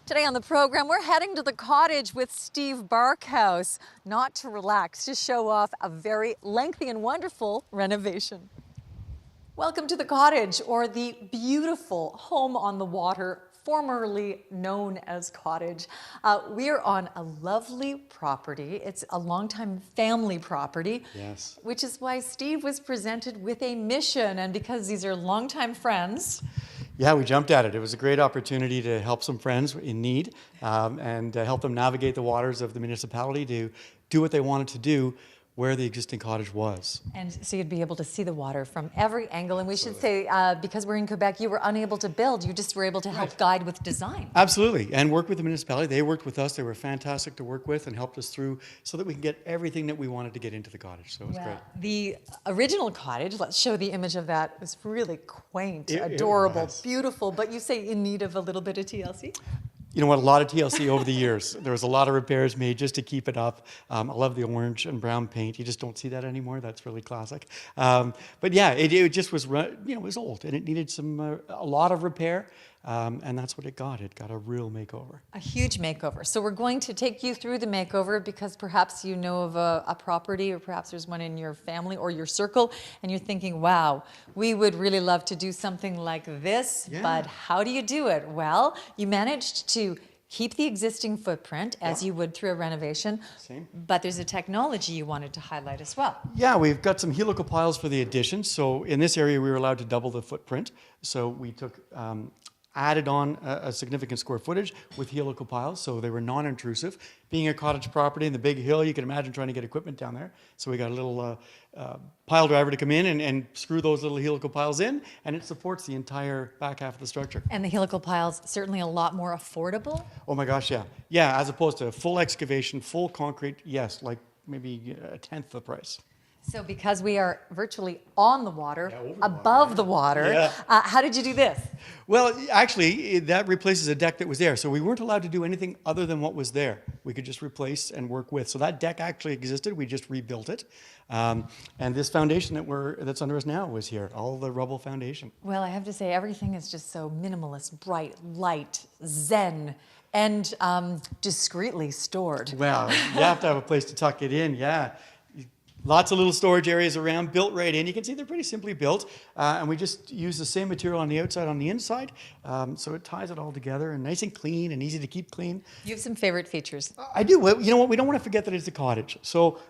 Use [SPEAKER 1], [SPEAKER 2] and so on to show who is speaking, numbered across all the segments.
[SPEAKER 1] Today on the program, we're heading to the cottage with Steve Barkhouse, not to relax, to show off a very lengthy and wonderful renovation. Welcome to the cottage, or the beautiful home on the water, formerly known as cottage. We're on a lovely property. It's a longtime family property.
[SPEAKER 2] Yes.
[SPEAKER 1] Which is why Steve was presented with a mission, and because these are longtime friends.
[SPEAKER 2] Yeah, we jumped at it. It was a great opportunity to help some friends in need and help them navigate the waters of the municipality to do what they wanted to do where the existing cottage was.
[SPEAKER 1] And so you'd be able to see the water from every angle. And we should say, because we're in Quebec, you were unable to build. You just were able to help guide with design.
[SPEAKER 2] Absolutely. And work with the municipality. They worked with us. They were fantastic to work with and helped us through so that we can get everything that we wanted to get into the cottage. So it was great.
[SPEAKER 1] The original cottage, let's show the image of that, was really quaint, adorable, beautiful. But you say in need of a little bit of TLC?
[SPEAKER 2] You know what, a lot of TLC over the years. There was a lot of repairs made just to keep it up. I love the orange and brown paint. You just don't see that anymore. That's really classic. But yeah, it just was, it was old and it needed a lot of repair. And that's what it got. It got a real makeover.
[SPEAKER 1] A huge makeover. So we're going to take you through the makeover because perhaps you know of a property, or perhaps there's one in your family or your circle, and you're thinking, wow, we would really love to do something like this, but how do you do it? Well, you managed to keep the existing footprint as you would through a renovation, but there's a technology you wanted to highlight as well.
[SPEAKER 2] Yeah, we've got some helical piles for the addition. So in this area, we were allowed to double the footprint. So we took added on a significant square footage with helical piles, so they were non-intrusive. Being a cottage property in the big hill, you can imagine trying to get equipment down there. So we got a little pile driver to come in and screw those little helical piles in, and it supports the entire back half of the structure.
[SPEAKER 1] And the helical piles, certainly a lot more affordable?
[SPEAKER 2] Oh my gosh, yeah. Yeah, as opposed to full excavation, full concrete, yes, like maybe a tenth the price.
[SPEAKER 1] So because we are virtually on the water, above the water, how did you do this?
[SPEAKER 2] Well, actually, that replaces a deck that was there. So we weren't allowed to do anything other than what was there. We could just replace and work with. So that deck actually existed. We just rebuilt it. And this foundation that's under us now was here, all the rubble foundation.
[SPEAKER 1] Well, I have to say, everything is just so minimalist, bright, light, zen, and discreetly stored.
[SPEAKER 2] Well, you have to have a place to tuck it in, yeah. Lots of little storage areas around, built right in. You can see they're pretty simply built. And we just use the same material on the outside, on the inside. So it ties it all together and nice and clean and easy to keep clean.
[SPEAKER 1] You have some favorite features.
[SPEAKER 2] I do. Well, you know what? We don't want to forget that it's a cottage. So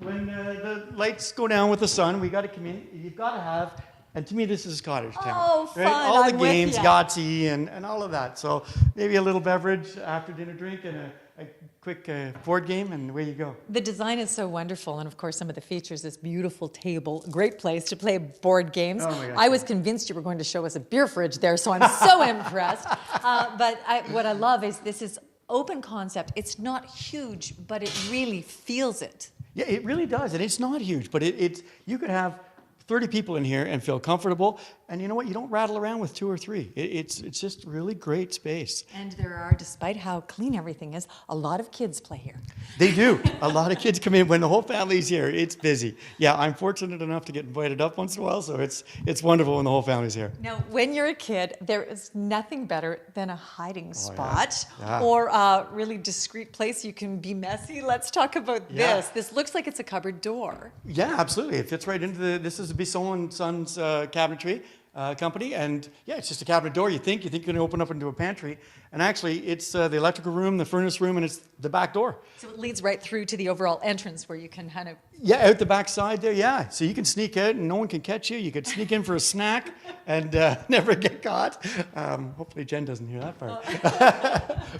[SPEAKER 2] when the lights go down with the sun, we got to come in. You've got to have, and to me, this is cottage town.
[SPEAKER 1] Oh, fun.
[SPEAKER 2] Right? All the
[SPEAKER 1] I'm
[SPEAKER 2] games,
[SPEAKER 1] with ya.
[SPEAKER 2] Yahtzee, and all of that. So maybe a little beverage after dinner drink and a quick board game, and away you go.
[SPEAKER 1] The design is so wonderful, and of course some of the features, this beautiful table, great place to play board games.
[SPEAKER 2] Oh my gosh.
[SPEAKER 1] I was convinced you were going to show us a beer fridge there, so I'm so impressed. But what I love is this is open concept. It's not huge, but it really feels it.
[SPEAKER 2] Yeah, it really does, and it's not huge, but you could have 30 people in here and feel comfortable, and you know what? You don't rattle around with 2 or 3. It's just really great space.
[SPEAKER 1] And there are, despite how clean everything is, a lot of kids play here.
[SPEAKER 2] They do. A lot of kids come in when the whole family's here. It's busy. Yeah, I'm fortunate enough to get invited up once in a while, so it's wonderful when the whole family's here.
[SPEAKER 1] Now, when you're a kid, there is nothing better than a hiding spot
[SPEAKER 2] Yeah.
[SPEAKER 1] or a really discreet place you can be messy. Let's talk about this. This looks like it's a cupboard door.
[SPEAKER 2] Yeah, absolutely. It fits right into this is a Bisson & Sons cabinetry company, and yeah, it's just a cabinet door. You think you're going to open up into a pantry, and actually it's the electrical room, the furnace room, and it's the back door.
[SPEAKER 1] So it leads right through to the overall entrance where you can kind of...
[SPEAKER 2] Yeah, out the back side there, yeah. So you can sneak out and no one can catch you. You could sneak in for a snack and never get caught. Hopefully Jen doesn't hear that part.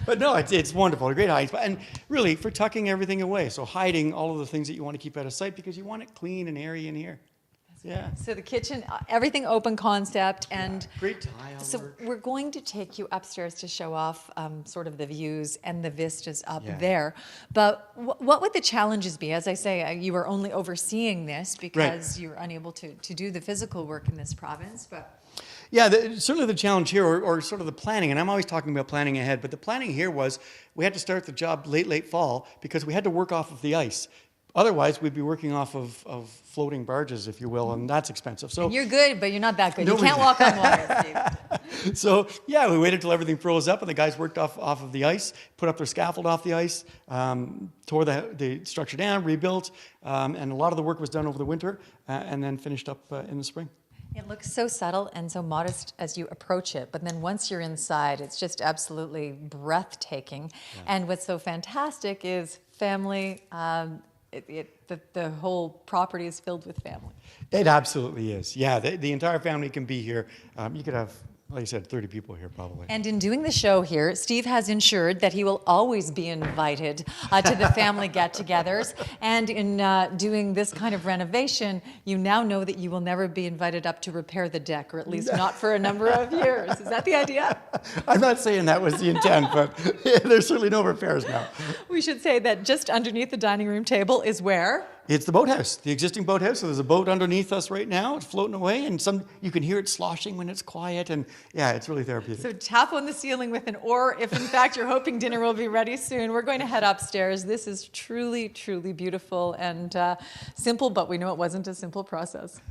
[SPEAKER 2] But no, it's wonderful, a great hiding spot. And really, for tucking everything away. So hiding all of the things that you want to keep out of sight because you want it clean and airy in here. Yeah.
[SPEAKER 1] So the kitchen, everything open concept, and
[SPEAKER 2] great tile
[SPEAKER 1] so
[SPEAKER 2] work.
[SPEAKER 1] we're going to take you upstairs to show off sort of the views and the vistas up there. But what would the challenges be? As I say, you are only overseeing this because you're unable to do the physical work in this province. But
[SPEAKER 2] yeah, certainly the challenge here, or sort of the planning, and I'm always talking about planning ahead, but the planning here was we had to start the job late fall because we had to work off of the ice. Otherwise, we'd be working off of floating barges, if you will, and that's expensive. So
[SPEAKER 1] And you're good, but you're not that good.
[SPEAKER 2] No,
[SPEAKER 1] You can't
[SPEAKER 2] we-
[SPEAKER 1] walk on water, Steve.
[SPEAKER 2] So yeah, we waited till everything froze up and the guys worked off of the ice, put up their scaffold off the ice, tore the structure down, rebuilt, and a lot of the work was done over the winter and then finished up in the spring.
[SPEAKER 1] It looks so subtle and so modest as you approach it, but then once you're inside, it's just absolutely breathtaking. Yeah. And what's so fantastic is family. The whole property is filled with family.
[SPEAKER 2] It absolutely is. Yeah, the entire family can be here. You could have, like I said, 30 people here probably.
[SPEAKER 1] And in doing the show here, Steve has ensured that he will always be invited to the family get-togethers. And in doing this kind of renovation, you now know that you will never be invited up to repair the deck, or at least not for a number of years. Is that the idea?
[SPEAKER 2] I'm not saying that was the intent, but there's certainly no repairs now.
[SPEAKER 1] We should say that just underneath the dining room table is where?
[SPEAKER 2] It's the boathouse, the existing boathouse. So there's a boat underneath us right now. It's floating away, and you can hear it sloshing when it's quiet, and yeah, it's really therapeutic.
[SPEAKER 1] So tap on the ceiling with an oar if, in fact, you're hoping dinner will be ready soon. We're going to head upstairs. This is truly, truly beautiful and simple, but we know it wasn't a simple process.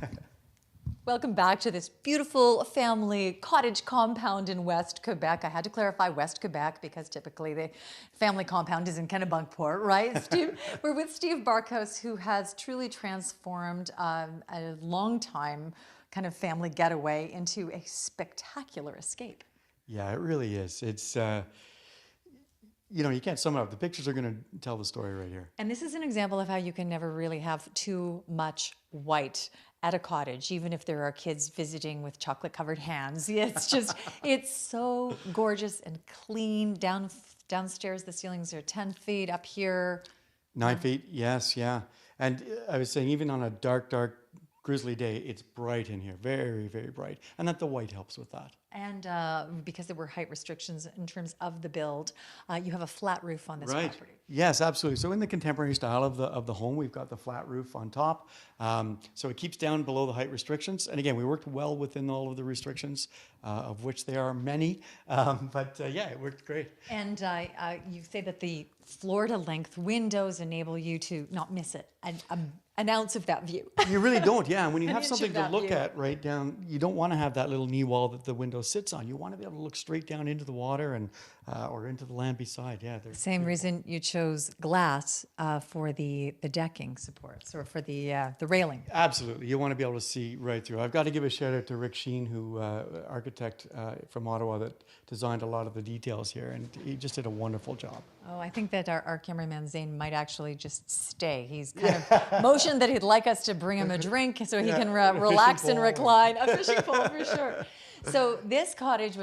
[SPEAKER 1] Welcome back to this beautiful family cottage compound in West Quebec. I had to clarify West Quebec because typically the family compound is in Kennebunkport, right, Steve? We're with Steve Barkhouse, who has truly transformed a long-time kind of family getaway into a spectacular escape.
[SPEAKER 2] Yeah, it really is. It's, you can't sum it up. The pictures are going to tell the story right here.
[SPEAKER 1] And this is an example of how you can never really have too much white at a cottage, even if there are kids visiting with chocolate-covered hands. It's just, it's so gorgeous and clean. Downstairs, the ceilings are 10 feet. Up here,
[SPEAKER 2] 9 feet, yes, yeah. And I was saying, even on a dark, dark, grizzly day, it's bright in here, very, very bright. And that the white helps with that.
[SPEAKER 1] And because there were height restrictions in terms of the build, you have a flat roof on this property.
[SPEAKER 2] Yes, absolutely. So in the contemporary style of the home, we've got the flat roof on top. So it keeps down below the height restrictions. And again, we worked well within all of the restrictions, of which there are many. But yeah, it worked great.
[SPEAKER 1] And you say that the floor-to-length windows enable you to not miss it. An ounce of that view.
[SPEAKER 2] You really don't, yeah. And when you
[SPEAKER 1] An
[SPEAKER 2] have
[SPEAKER 1] inch
[SPEAKER 2] something
[SPEAKER 1] of
[SPEAKER 2] to
[SPEAKER 1] that
[SPEAKER 2] look
[SPEAKER 1] view.
[SPEAKER 2] at right down, you don't want to have that little knee wall that the window sits on. You want to be able to look straight down into the water and or into the land beside. Yeah.
[SPEAKER 1] Same reason you chose glass for the decking supports or for the railing.
[SPEAKER 2] Absolutely. You want to be able to see right through. I've got to give a shout out to Rick Sheen, who architect from Ottawa that designed a lot of the details here, and he just did a wonderful job.
[SPEAKER 1] Oh, I think that our cameraman Zane might actually just stay. He's kind of motioned that he'd like us to bring him a drink so he can relax and recline. A fishing pole for sure. So this cottage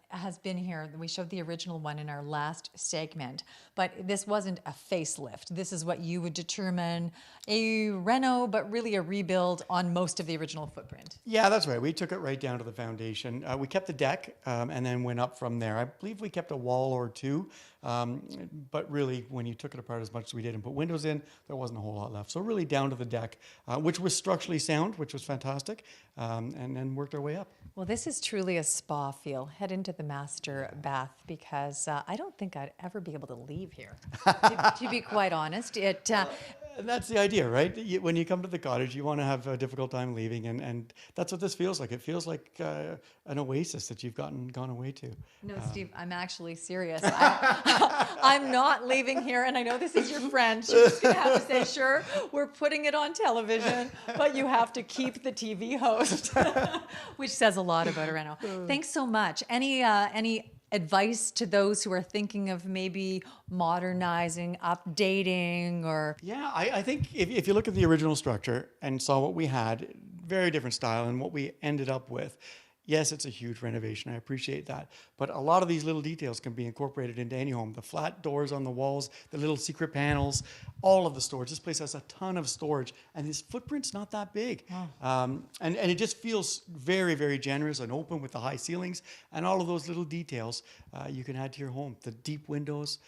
[SPEAKER 1] has been here. We showed the original one in our last segment, but this wasn't a facelift. This is what you would determine a reno, but really a rebuild on most of the original footprint.
[SPEAKER 2] Yeah, that's right. We took it right down to the foundation. We kept the deck and then went up from there. I believe we kept a wall or two, but really when you took it apart as much as we did and put windows in, there wasn't a whole lot left. So really down to the deck, which was structurally sound, which was fantastic, and then worked our way up.
[SPEAKER 1] Well, this is truly a spa feel. Head into the master bath because I don't think I'd ever be able to leave here. To be quite honest,
[SPEAKER 2] And that's the idea, right? When you come to the cottage, you want to have a difficult time leaving, and that's what this feels like. It feels like an oasis that you've gone away to.
[SPEAKER 1] No, Steve, I'm actually serious. I'm not leaving here, and I know this is your friend. You're just going to have to say, sure, we're putting it on television, but you have to keep the TV host, which says a lot about Reno. Thanks so much. Any advice to those who are thinking of maybe modernizing, updating, or?
[SPEAKER 2] Yeah, I think if you look at the original structure and saw what we had, very different style, and what we ended up with, yes, it's a huge renovation. I appreciate that. But a lot of these little details can be incorporated into any home. The flat doors on the walls, the little secret panels, all of the storage. This place has a ton of storage, and this footprint's not that big. Wow. And it just feels very, very generous and open with the high ceilings and all of those little details you can add to your home. The deep windows,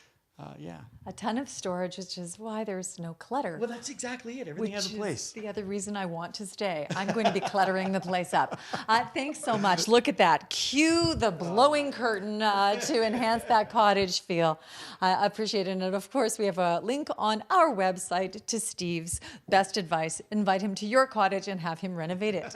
[SPEAKER 2] yeah.
[SPEAKER 1] A ton of storage, which is why there's no clutter.
[SPEAKER 2] Well, that's exactly it. Everything has a place.
[SPEAKER 1] Is the other reason I want to stay. I'm going to be cluttering the place up. Thanks so much. Look at that. Cue the blowing curtain to enhance that cottage feel. I appreciate it. And of course, we have a link on our website to Steve's best advice. Invite him to your cottage and have him renovate it.